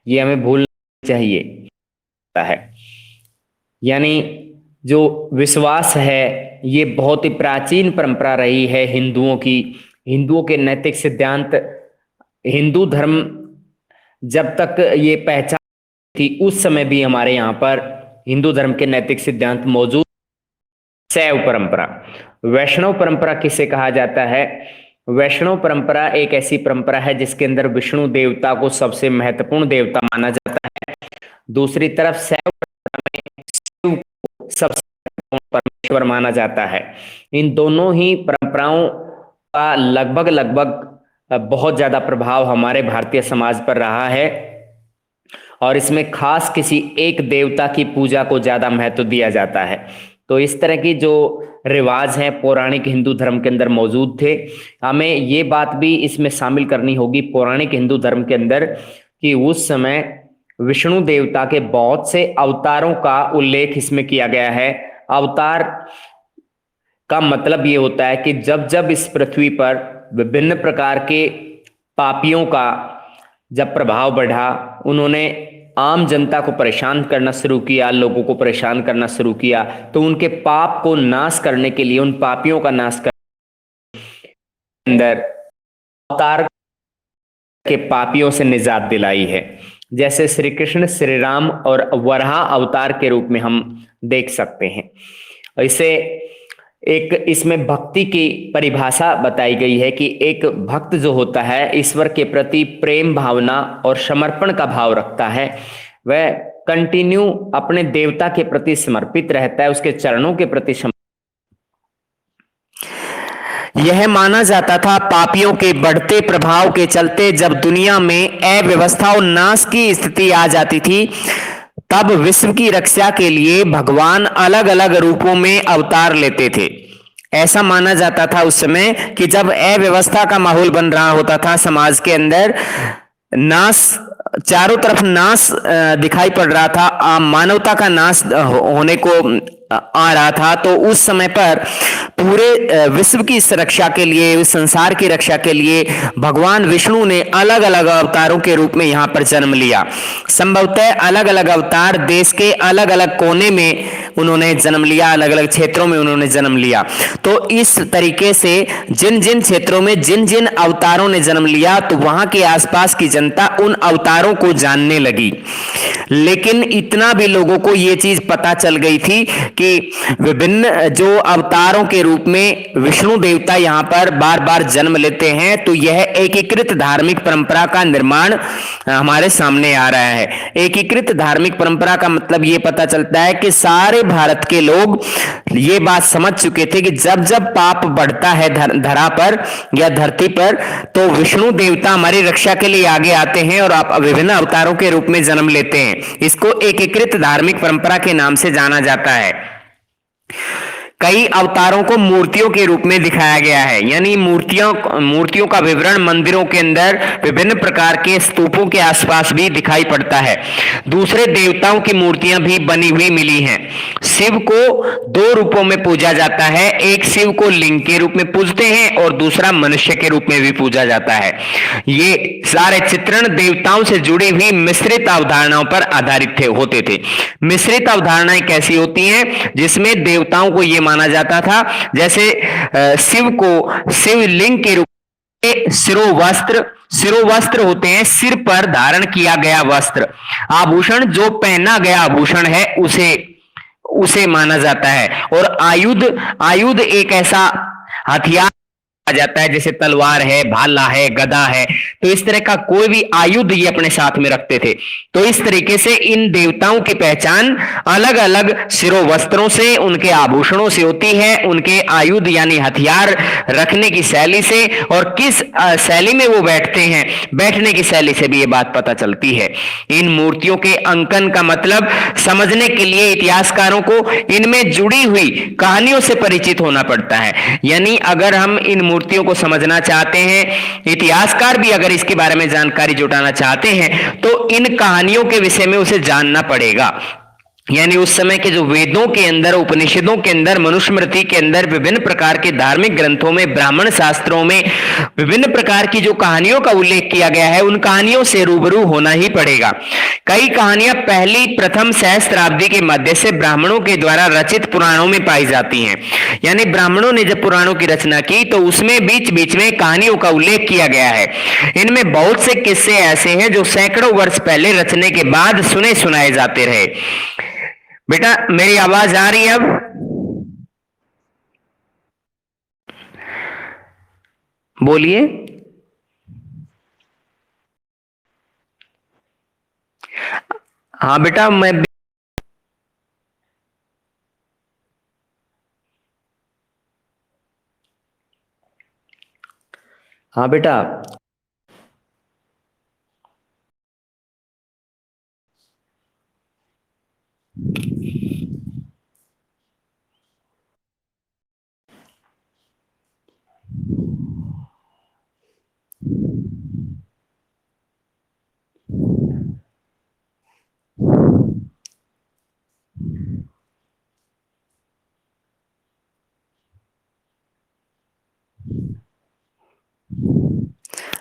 ये हमें भूलना चाहिए है। यानी जो विश्वास है ये बहुत ही प्राचीन परंपरा रही है हिंदुओं की। हिंदुओं के नैतिक सिद्धांत, हिंदू धर्म जब तक ये पहचान थी उस समय भी हमारे यहाँ पर हिंदू धर्म के नैतिक सिद्धांत मौजूद। शैव परंपरा, वैष्णव परंपरा किसे कहा जाता है? वैष्णव परंपरा एक ऐसी परंपरा है जिसके अंदर विष्णु देवता को सबसे महत्वपूर्ण देवता माना जाता है। दूसरी तरफ शैव शिव को सबसे महत्वपूर्ण परमेश्वर माना जाता है। इन दोनों ही परंपराओं का लगभग लगभग बहुत ज्यादा प्रभाव हमारे भारतीय समाज पर रहा है और इसमें खास किसी एक देवता की पूजा को ज्यादा महत्व दिया जाता है। तो इस तरह की जो रिवाज हैं पौराणिक हिंदू धर्म के अंदर मौजूद थे। हमें ये बात भी इसमें शामिल करनी होगी पौराणिक हिंदू धर्म के अंदर कि उस समय विष्णु देवता के बहुत से अवतारों का उल्लेख इसमें किया गया है। अवतार का मतलब ये होता है कि जब जब इस पृथ्वी पर विभिन्न प्रकार के पापियों का जब प्रभाव बढ़ा, उन्होंने आम जनता को परेशान करना शुरू किया, लोगों को परेशान करना शुरू किया, तो उनके पाप को नाश करने के लिए, उन पापियों का नाश करने के अंदर अवतार के पापियों से निजात दिलाई है। जैसे श्री कृष्ण श्री राम और वराह अवतार के रूप में हम देख सकते हैं। इसे एक इसमें भक्ति की परिभाषा बताई गई है कि एक भक्त जो होता है ईश्वर के प्रति प्रेम भावना और समर्पण का भाव रखता है, वह कंटिन्यू अपने देवता के प्रति समर्पित रहता है, उसके चरणों के प्रति यह माना जाता था पापियों के बढ़ते प्रभाव के चलते जब दुनिया में अव्यवस्था और नाश की स्थिति आ जाती थी तब विश्व की रक्षा के लिए भगवान अलग अलग रूपों में अवतार लेते थे। ऐसा माना जाता था उस समय कि जब अव्यवस्था का माहौल बन रहा होता था समाज के अंदर, नाश चारों तरफ नाश दिखाई पड़ रहा था, मानवता का नाश होने को आ रहा था, तो उस समय पर पूरे विश्व की रक्षा के लिए, संसार की रक्षा के लिए भगवान विष्णु ने अलग अलग अवतारों के रूप में यहाँ पर जन्म लिया। संभवतः अलग अलग अवतार देश के अलग अलग कोने में उन्होंने जन्म लिया, अलग अलग क्षेत्रों में उन्होंने जन्म लिया। तो इस तरीके से जिन जिन क्षेत्रों में जिन जिन अवतारों ने जन्म लिया तो वहां के आसपास की जनता उन अवतारों को जानने लगी। लेकिन इतना भी लोगों को यह चीज पता चल गई थी कि विभिन्न जो अवतारों के रूप में विष्णु देवता यहां पर बार बार जन्म लेते हैं, तो यह एकीकृत धार्मिक परंपरा का निर्माण हमारे सामने आ रहा है। एकीकृत धार्मिक परंपरा का मतलब यह पता चलता है कि सारे भारत के लोग ये बात समझ चुके थे कि जब जब पाप बढ़ता है धरा पर या धरती पर, तो विष्णु देवता हमारी रक्षा के लिए आगे आते हैं और आप विभिन्न अवतारों के रूप में जन्म लेते हैं। इसको एकीकृत धार्मिक परंपरा के नाम से जाना जाता है। कई अवतारों को मूर्तियों के रूप में दिखाया गया है, यानी मूर्तियों का विवरण मंदिरों के अंदर विभिन्न प्रकार के स्तूपों के आसपास भी दिखाई पड़ता है। दूसरे देवताओं की मूर्तियां भी बनी हुई मिली हैं। शिव को दो रूपों में पूजा जाता है, एक शिव को लिंग के रूप में पूजते हैं और दूसरा मनुष्य के रूप में भी पूजा जाता है। ये सारे चित्रण देवताओं से जुड़ी हुई मिश्रित अवधारणाओं पर आधारित होते थे। मिश्रित अवधारणाएं कैसी होती हैं? जिसमें देवताओं को यह माना जाता था जैसे शिव को शिवलिंग के रूप में शिरोवस्त्र होते हैं, सिर पर धारण किया गया वस्त्र, आभूषण जो पहना गया आभूषण है उसे माना जाता है। और आयुध एक ऐसा हथियार आ जाता है जैसे तलवार है, भाला है, गदा है, तो इस तरह का कोई भी आयुध ये अपने साथ में रखते थे। तो इस तरीके से इन देवताओं की पहचान अलग अलग शिरोवस्त्रों से, उनके आभूषणों से होती है, उनके आयुध यानी हथियार रखने की शैली से, और किस शैली में वो बैठते हैं, बैठने की शैली से भी ये बात पता चलती है। इन मूर्तियों के अंकन का मतलब समझने के लिए इतिहासकारों को इनमें जुड़ी हुई कहानियों से परिचित होना पड़ता है। यानी अगर हम इन मूर्तियों को समझना चाहते हैं, इतिहासकार भी अगर इसके बारे में जानकारी जुटाना चाहते हैं, तो इन कहानियों के विषय में उसे जानना पड़ेगा। यानी उस समय के जो वेदों के अंदर, उपनिषदों के अंदर, मनुस्मृति के अंदर, विभिन्न प्रकार के धार्मिक ग्रंथों में, ब्राह्मण शास्त्रों में विभिन्न प्रकार की जो कहानियों का उल्लेख किया गया है, उन कहानियों से रूबरू होना ही पड़ेगा। कई कहानियां पहली प्रथम सहस्त्राब्दी के मध्य से ब्राह्मणों के द्वारा रचित पुराणों में पाई जाती हैं। यानी ब्राह्मणों ने जब पुराणों की रचना की तो उसमें बीच बीच में कहानियों का उल्लेख किया गया है। इनमें बहुत से किस्से ऐसे हैं जो सैकड़ों वर्ष पहले रचने के बाद सुने सुनाए जाते रहे। बेटा मेरी आवाज आ रही है अब? बोलिए। हाँ बेटा मैं हाँ बेटा।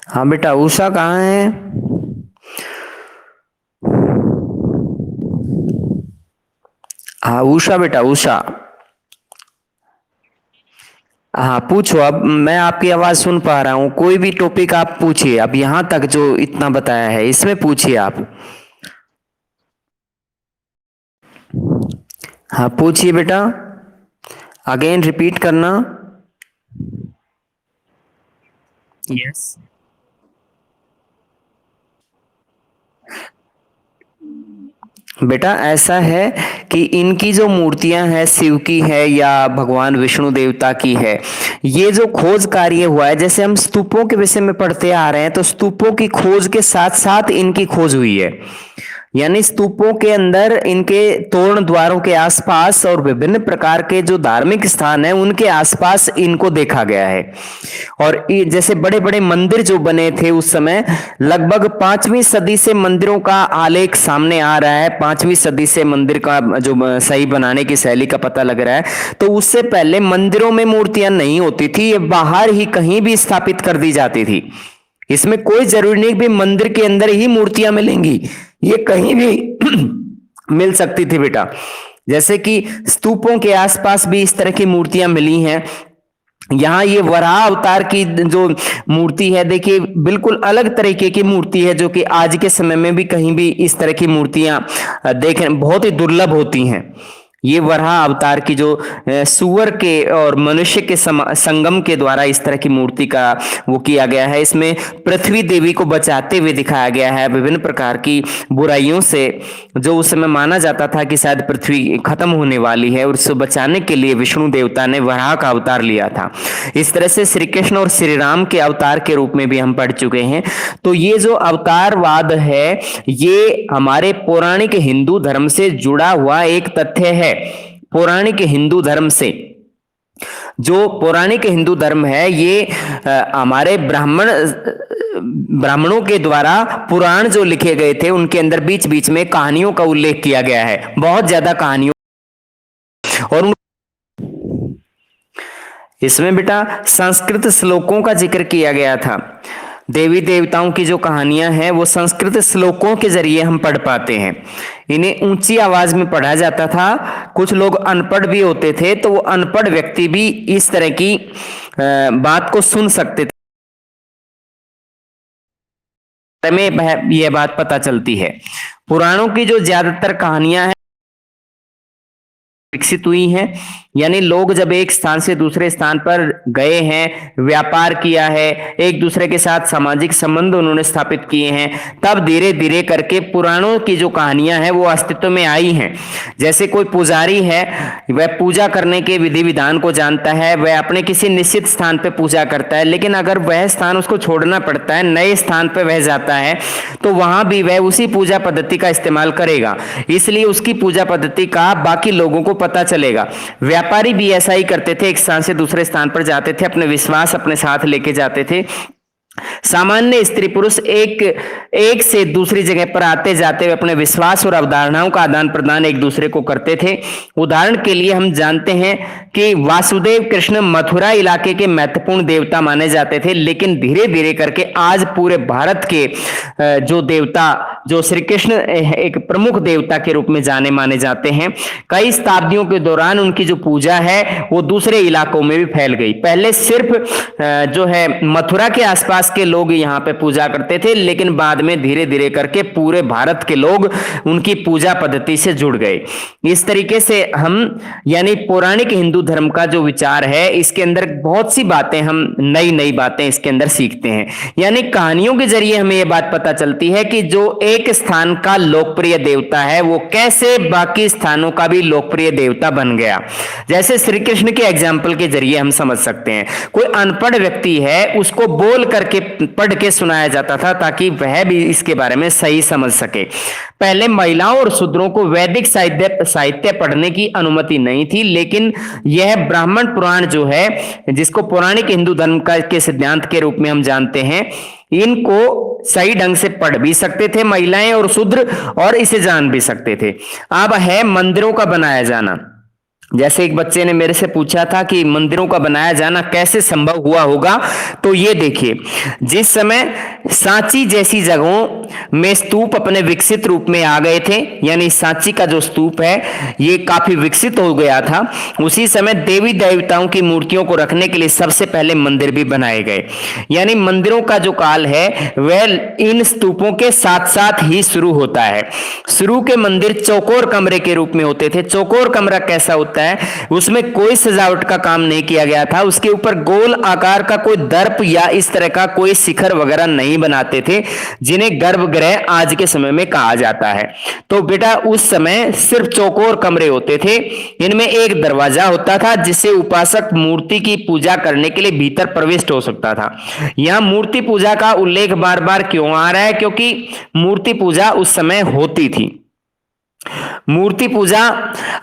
हाँ बेटा उषा कहाँ है? हाँ उषा बेटा उषा। हाँ पूछो, अब मैं आपकी आवाज सुन पा रहा हूँ। कोई भी टॉपिक आप पूछिए, अब यहाँ तक जो इतना बताया है इसमें पूछिए आप। हाँ पूछिए बेटा, अगेन रिपीट करना। यस। बेटा ऐसा है कि इनकी जो मूर्तियां हैं, शिव की है या भगवान विष्णु देवता की है, ये जो खोज कार्य हुआ है, जैसे हम स्तूपों के विषय में पढ़ते आ रहे हैं, तो स्तूपों की खोज के साथ साथ इनकी खोज हुई है। यानी स्तूपों के अंदर, इनके तोरण द्वारों के आसपास और विभिन्न प्रकार के जो धार्मिक स्थान है उनके आसपास इनको देखा गया है। और जैसे बड़े बड़े मंदिर जो बने थे उस समय, लगभग 5वीं सदी से मंदिरों का आलेख सामने आ रहा है। 5वीं सदी से मंदिर का जो सही बनाने की शैली का पता लग रहा है। तो उससे पहले मंदिरों में मूर्तियां नहीं होती थी, ये बाहर ही कहीं भी स्थापित कर दी जाती थी। इसमें कोई जरूरी नहीं कि मंदिर के अंदर ही मूर्तियां मिलेंगी, ये कहीं भी मिल सकती थी बेटा। जैसे कि स्तूपों के आसपास भी इस तरह की मूर्तियां मिली हैं। यहाँ ये वराह अवतार की जो मूर्ति है, देखिए बिल्कुल अलग तरीके की मूर्ति है, जो कि आज के समय में भी कहीं भी इस तरह की मूर्तियां देखें बहुत ही दुर्लभ होती हैं। ये वराह अवतार की जो सुअर के और मनुष्य के संगम के द्वारा इस तरह की मूर्ति का वो किया गया है। इसमें पृथ्वी देवी को बचाते हुए दिखाया गया है विभिन्न प्रकार की बुराइयों से, जो उस समय माना जाता था कि शायद पृथ्वी खत्म होने वाली है, और उससे बचाने के लिए विष्णु देवता ने वराह का अवतार लिया था। इस तरह से श्री कृष्ण और श्री राम के अवतार के रूप में भी हम पढ़ चुके हैं। तो ये जो अवतारवाद है, ये हमारे पौराणिक हिंदू धर्म से जुड़ा हुआ एक तथ्य है। पौराणिक हिंदू धर्म से, जो पौराणिक हिंदू धर्म है, ये हमारे ब्राह्मणों के द्वारा पुराण जो लिखे गए थे उनके अंदर बीच बीच में कहानियों का उल्लेख किया गया है, बहुत ज्यादा कहानियों। और इसमें बेटा संस्कृत श्लोकों का जिक्र किया गया था। देवी देवताओं की जो कहानियां हैं वो संस्कृत श्लोकों के जरिए हम पढ़ पाते हैं। इन्हें ऊंची आवाज में पढ़ा जाता था। कुछ लोग अनपढ़ भी होते थे, तो वो अनपढ़ व्यक्ति भी इस तरह की बात को सुन सकते थे। में यह बात पता चलती है। पुराणों की जो ज्यादातर कहानियां हैं विकसित हुई हैं, यानी लोग जब एक स्थान से दूसरे स्थान पर गए हैं, व्यापार किया है, एक दूसरे के साथ सामाजिक संबंध उन्होंने स्थापित किए हैं, तब धीरे धीरे करके पुराणों की जो कहानियां हैं वो अस्तित्व में आई हैं। जैसे कोई पुजारी है, वह पूजा करने के विधि विधान को जानता है, वह अपने किसी निश्चित स्थान पर पूजा करता है, लेकिन अगर वह स्थान उसको छोड़ना पड़ता है, नए स्थान पर वह जाता है, तो वहां भी वह उसी पूजा पद्धति का इस्तेमाल करेगा। इसलिए उसकी पूजा पद्धति का बाकी लोगों को पता चलेगा। व्यापारी भी ऐसा ही करते थे, एक स्थान से दूसरे स्थान पर जाते थे, अपने विश्वास अपने साथ लेके जाते थे। सामान्य स्त्री पुरुष एक से दूसरी जगह पर आते जाते हुए अपने विश्वास और अवधारणाओं का आदान प्रदान एक दूसरे को करते थे। उदाहरण के लिए हम जानते हैं कि वासुदेव कृष्ण मथुरा इलाके के महत्वपूर्ण देवता माने जाते थे, लेकिन धीरे धीरे करके आज पूरे भारत के जो देवता, जो श्री कृष्ण एक प्रमुख देवता के रूप में जाने माने जाते हैं, कई शताब्दियों के दौरान उनकी जो पूजा है वो दूसरे इलाकों में भी फैल गई। पहले सिर्फ जो है मथुरा के आसपास के लोग यहाँ पे पूजा करते थे, लेकिन बाद में धीरे धीरे करके पूरे भारत के लोग उनकी पूजा पद्धति से जुड़ गए। इस तरीके से हम यानी पौराणिक हिंदू धर्म का जो विचार है, इसके अंदर बहुत सी बातें, हम नई नई बातें इसके अंदर सीखते हैं। यानी कहानियों के जरिए हमें यह बात पता चलती है कि जो एक स्थान का लोकप्रिय देवता है वो कैसे बाकी स्थानों का भी लोकप्रिय देवता बन गया। जैसे श्री कृष्ण के एग्जाम्पल के जरिए हम समझ सकते हैं, कोई अनपढ़ व्यक्ति है उसको बोल करके पढ़ के सुनाया जाता था ताकि वह भी इसके बारे में सही समझ सके। पहले महिलाओं और शूद्रों को वैदिक साहित्य पढ़ने की अनुमति नहीं थी, लेकिन यह ब्राह्मण पुराण जो है, जिसको पौराणिक हिंदू धर्म का के सिद्धांत के रूप में हम जानते हैं, इनको सही ढंग से पढ़ भी सकते थे महिलाएं और शूद्र, और इसे जान भी सकते थे। अब है मंदिरों का बनाया जाना। जैसे एक बच्चे ने मेरे से पूछा था कि मंदिरों का बनाया जाना कैसे संभव हुआ होगा, तो ये देखिए, जिस समय सांची जैसी जगहों में स्तूप अपने विकसित रूप में आ गए थे, यानी सांची का जो स्तूप है ये काफी विकसित हो गया था, उसी समय देवी देवताओं की मूर्तियों को रखने के लिए सबसे पहले मंदिर भी बनाए गए। यानी मंदिरों का जो काल है वह इन स्तूपों के साथ साथ ही शुरू होता है। शुरू के मंदिर चौकोर कमरे के रूप में होते थे। चौकोर कमरा कैसा होता है, उसमें कोई सजावट का काम नहीं किया गया था, उसके ऊपर गोल आकार का कोई दर्प या इस तरह का कोई शिखर वगैरह नहीं बनाते थे, जिन्हें गर्भगृह आज के समय में कहा जाता है। तो बेटा उस समय सिर्फ चौकोर कमरे होते थे, इनमें एक दरवाजा होता था जिससे उपासक मूर्ति की पूजा करने के लिए भीतर प्रविष्ट हो सकता था। यहां मूर्ति पूजा का उल्लेख बार बार क्यों आ रहा है, क्योंकि मूर्ति पूजा उस समय होती थी। मूर्ति पूजा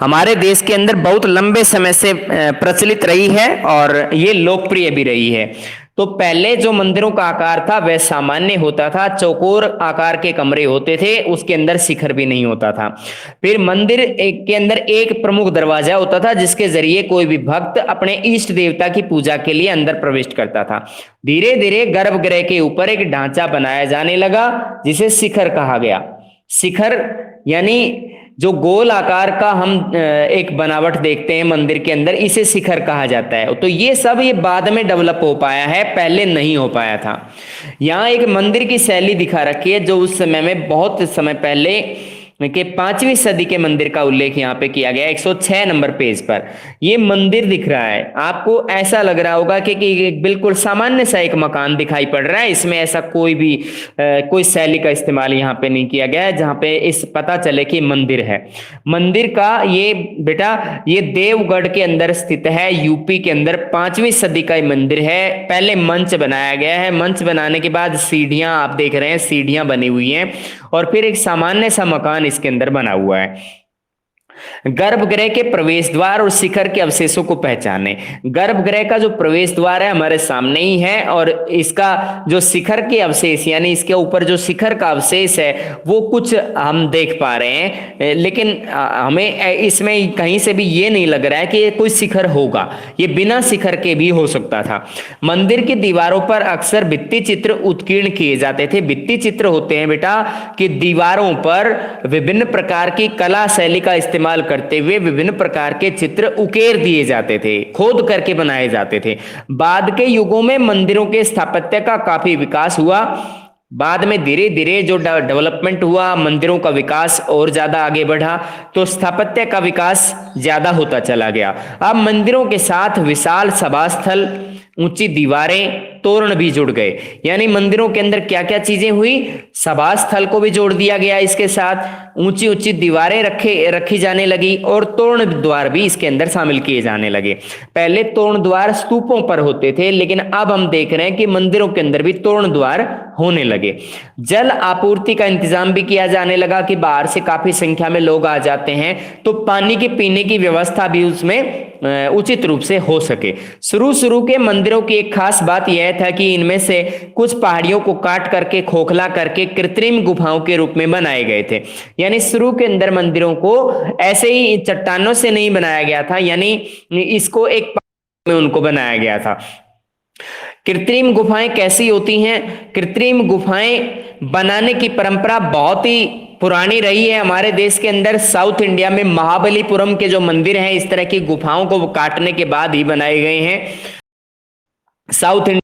हमारे देश के अंदर बहुत लंबे समय से प्रचलित रही है और ये लोकप्रिय भी रही है। तो पहले जो मंदिरों का आकार था वह सामान्य होता था, चौकोर आकार के कमरे होते थे, उसके अंदर शिखर भी नहीं होता था। फिर मंदिर के अंदर एक प्रमुख दरवाजा होता था जिसके जरिए कोई भी भक्त अपने इष्ट देवता की पूजा के लिए अंदर प्रवेश करता था। धीरे धीरे गर्भगृह के ऊपर एक ढांचा बनाया जाने लगा जिसे शिखर कहा गया। शिखर यानी जो गोल आकार का हम एक बनावट देखते हैं मंदिर के अंदर, इसे शिखर कहा जाता है। तो ये सब ये बाद में डेवलप हो पाया है, पहले नहीं हो पाया था। यहाँ एक मंदिर की शैली दिखा रखी है जो उस समय में बहुत समय पहले के 5वीं सदी के मंदिर का उल्लेख यहाँ पे किया गया 106 नंबर पेज पर। ये मंदिर दिख रहा है, आपको ऐसा लग रहा होगा कि बिल्कुल सामान्य सा एक मकान दिखाई पड़ रहा है, इसमें ऐसा कोई शैली का इस्तेमाल यहाँ पे नहीं किया गया है जहाँ पे इस पता चले कि मंदिर है। मंदिर का ये बेटा ये देवगढ़ के अंदर स्थित है, यूपी के अंदर 5वीं सदी का मंदिर है। पहले मंच बनाया गया है, मंच बनाने के बाद सीढ़ियां आप देख रहे हैं, सीढ़ियां बनी हुई हैं और फिर एक सामान्य सा मकान इसके अंदर बना हुआ है। गर्भगृह के प्रवेश द्वार और शिखर के अवशेषों को पहचाने। गर्भगृह का जो प्रवेश द्वार है हमारे सामने ही है और इसका जो शिखर के अवशेष यानी इसके ऊपर जो शिखर का अवशेष है वो कुछ हम देख पा रहे हैं, लेकिन हमें इसमें कहीं से भी ये नहीं लग रहा है कि कोई शिखर होगा, ये बिना शिखर के भी हो सकता था। मंदिर की दीवारों पर अक्सर भित्ति चित्र उत्कीर्ण किए जाते थे। भित्ति चित्र होते हैं बेटा कि दीवारों पर विभिन्न प्रकार की कला शैली का इस्तेमाल करते हुए विभिन्न प्रकार के चित्र उकेर दिए जाते थे, खोद करके बनाए जाते थे। बाद के युगों में मंदिरों के स्थापत्य का काफी विकास हुआ। बाद में धीरे धीरे जो डेवलपमेंट हुआ, मंदिरों का विकास और ज्यादा आगे बढ़ा तो स्थापत्य का विकास ज्यादा होता चला गया। अब मंदिरों के साथ विशाल सभास्थल, ऊंची दीवारें, तोरण भी जुड़ गए। यानी मंदिरों के अंदर क्या क्या चीजें हुई, सभा स्थल को भी जोड़ दिया गया, इसके साथ ऊंची ऊंची दीवारें रखी जाने लगी और तोरण द्वार भी इसके अंदर शामिल किए जाने लगे। पहले तोरण द्वार स्तूपों पर होते थे, लेकिन अब हम देख रहे हैं कि मंदिरों के अंदर भी तोरण द्वार होने लगे। जल आपूर्ति का इंतजाम भी किया जाने लगा कि बाहर से काफी संख्या में लोग आ जाते हैं तो पानी के पीने की व्यवस्था भी उसमें उचित रूप से हो सके। शुरू के मंदिरों की एक खास बात यह गया था कि इनमें से कुछ पहाड़ियों को काट करके खोखला करके कृत्रिम गुफाओं के रूप में बनाए गए थे। यानी शुरू के अंदर मंदिरों को ऐसे ही चट्टानों से नहीं बनाया गया था, यानी इसको एक में उनको बनाया गया था। कृत्रिम गुफाएं कैसी होती हैं? कृत्रिम गुफाएं बनाने की परंपरा बहुत ही पुरानी रही है हमारे देश के अंदर। साउथ इंडिया में महाबलीपुरम के जो मंदिर हैं इस तरह की गुफाओं को काटने के बाद ही बनाए गए हैं। साउथ इंडिया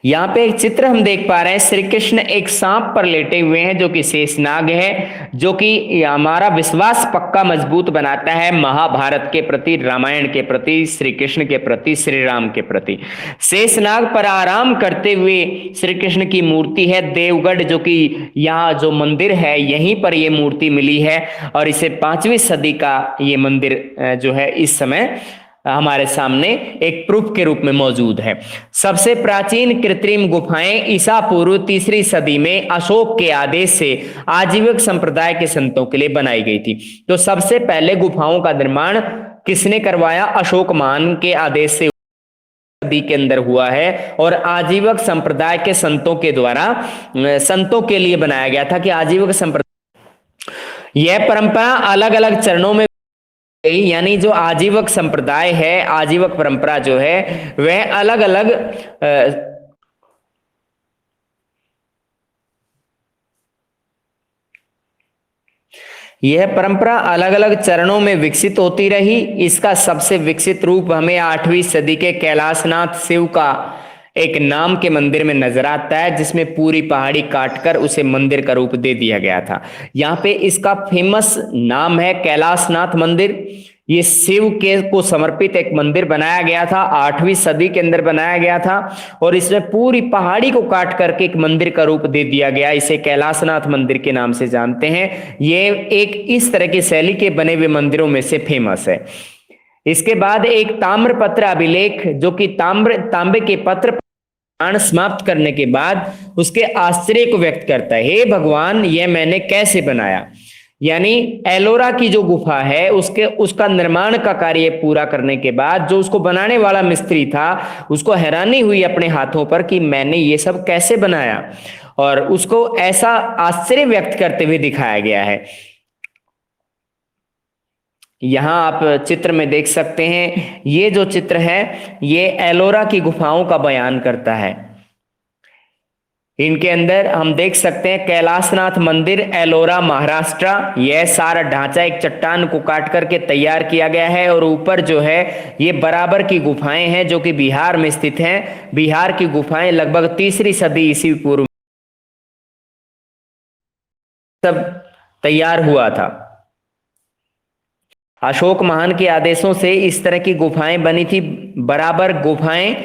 यहाँ पे एक चित्र हम देख पा रहे हैं, श्री कृष्ण एक सांप पर लेटे हुए हैं जो कि शेषनाग है, जो कि हमारा विश्वास पक्का मजबूत बनाता है महाभारत के प्रति, रामायण के प्रति, श्री कृष्ण के प्रति, श्री राम के प्रति। शेषनाग पर आराम करते हुए श्री कृष्ण की मूर्ति है। देवगढ़ जो कि यहाँ जो मंदिर है यहीं पर ये मूर्ति मिली है और इसे 5वीं सदी का ये मंदिर जो है इस समय हमारे सामने एक प्रूफ के रूप में मौजूद है। सबसे प्राचीन कृत्रिम गुफाएं ईसा पूर्व 3री सदी में अशोक के आदेश से आजीवक संप्रदाय के संतों के लिए बनाई गई थी। तो सबसे पहले गुफाओं का निर्माण किसने करवाया? अशोक महान के आदेश से सदी के अंदर हुआ है और आजीवक संप्रदाय के संतों के द्वारा संतों के लिए बनाया गया था कि आजीवक संप्रदाय। यह परंपरा अलग अलग चरणों में, यानी जो आजीवक संप्रदाय है, आजीवक परंपरा जो है वह अलग अलग यह परंपरा अलग अलग चरणों में विकसित होती रही। इसका सबसे विकसित रूप हमें 8वीं सदी के कैलाशनाथ शिव का एक नाम के मंदिर में नजर आता है, जिसमें पूरी पहाड़ी काटकर उसे मंदिर का रूप दे दिया गया था। यहाँ पे इसका फेमस नाम है कैलाशनाथ मंदिर। ये शिव के को समर्पित एक मंदिर बनाया गया था, 8वीं सदी के अंदर बनाया गया था और इसमें पूरी पहाड़ी को काट करके एक मंदिर का रूप दे दिया गया। इसे कैलाशनाथ मंदिर के नाम से जानते हैं। ये एक इस तरह की शैली के बने हुए मंदिरों में से फेमस है। इसके बाद एक ताम्रपत्र अभिलेख जो कि तांबे के पत्र समाप्त करने के बाद उसके आश्चर्य को व्यक्त करता है। हे भगवान, यह मैंने कैसे बनाया? यानी एलोरा की जो गुफा है उसका निर्माण का कार्य पूरा करने के बाद जो उसको बनाने वाला मिस्त्री था उसको हैरानी हुई अपने हाथों पर कि मैंने ये सब कैसे बनाया, और उसको ऐसा आश्चर्य व्यक्त करते हुए दिखाया गया है। यहां आप चित्र में देख सकते हैं, ये जो चित्र है ये एलोरा की गुफाओं का बयान करता है। इनके अंदर हम देख सकते हैं कैलाशनाथ मंदिर, एलोरा, महाराष्ट्र। यह सारा ढांचा एक चट्टान को काट करके तैयार किया गया है और ऊपर जो है ये बराबर की गुफाएं हैं जो कि बिहार में स्थित हैं। बिहार की गुफाएं लगभग 3री सदी ईस्वी पूर्व सब तैयार हुआ था। अशोक महान के आदेशों से इस तरह की गुफाएं बनी थी। बराबर गुफाएं